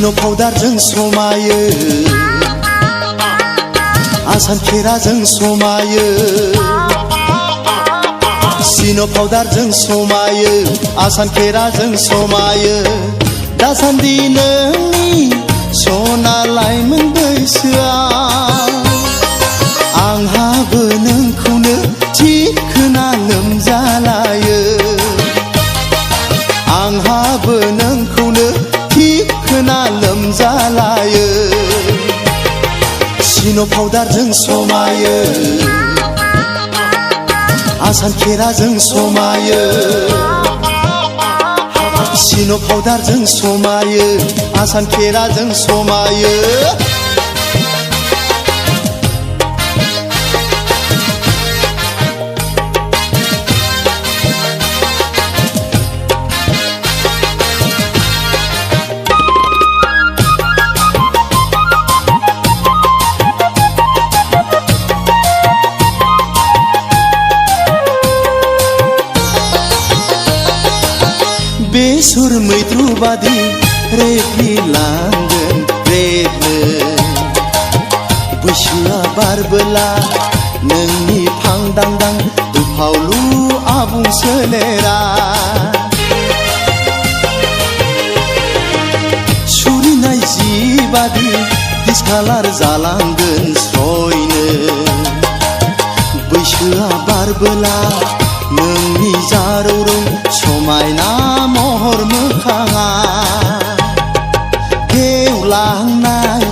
सिनो पाउडारजों समायो आसान खेराजों समायो सिनो पाउडारजों समायो आसान खेराजों समायो दासान्दि नोंनि सना लाइमोन बैसोआ आंहाबो नोंखौनो थिखोना लोमजालायो आंहाबो नोंखौनो थिखोना लोमजालायो सिनो पाउडारजों समायो आसान खेराजों समायो सिनो पाउडारजों समायो आसान खेराजों समायो बेसर मैद्रु बादि रेफिलांगोन रेबनो बैसोआ बारबोला नोंनि फांदांदां दुफावलु आबुं सोलेरा सुरिनाय जिबादि डिसकालार जालांगोन स्रयनो बैसोआ बारबोला नोंनि जारौरौ समायना महर मोखाङा गेवलांनाय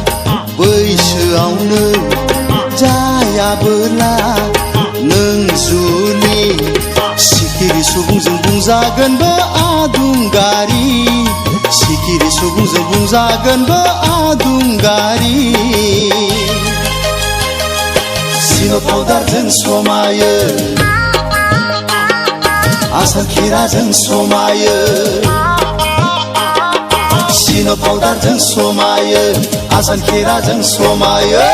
बैसोआवनो जायाबोला नों जुलि सिखिरि सुबुंजों बुंजागोनबो आदुंगारि सिखिरि सुबुंजों बुंजागोनबो आदुंगारि सिनो पाउडारजों समायो आसान खेराजों समायो सिनो पाउडारजों समायो आसान खेराजों समायो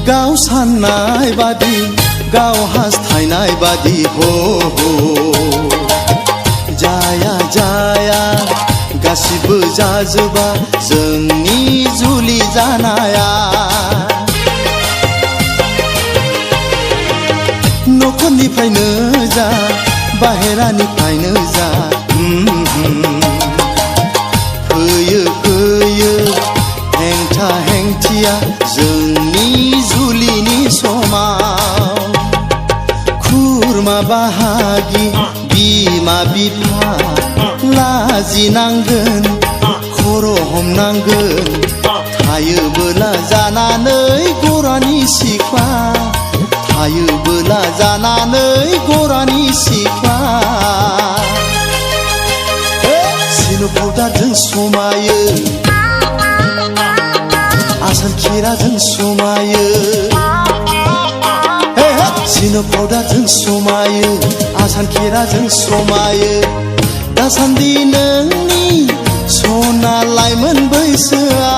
गाव साननाय बादि गाव हास्थायनाय बादि हो जाया जाया गासिबो जाजोबा जोंनि जुलि जानाया नखरनिफ्रायनो जा बाहेरानिफ्रायनो जा फैयो फैयो हेंथा हेंथिया जोंनि जुलिनि समाव खुरमा बाहागि बिमा बिफा लाजिनांगोन खर' हमनांगोन थायोबोला जानानै गरानि सिख्ला थायोबोला जानानै गरानि सिख्ला सिनो पाउडारजों समायो आसान खेराजों समायो सिनो पाउडारजों समायो आसान खेराजों समायो दासान्दि नोंनि सना लाइमोन बैसोआ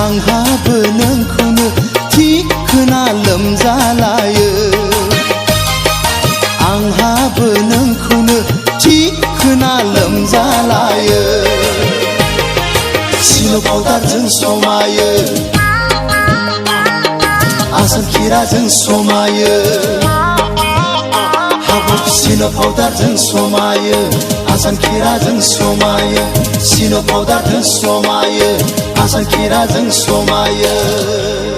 आंहाबो नोंखौनो थिखोना लोमजालायो आंहाबो नोंखौनो थिखोना लोमजालायो सिनो पाउडारजों समायो आसान खेराजों समायो हाबाब सिनो पाउडारजों समायो आसान खेराजों समायो सिनो पाउडारजों समायो आसान खेराजों समायो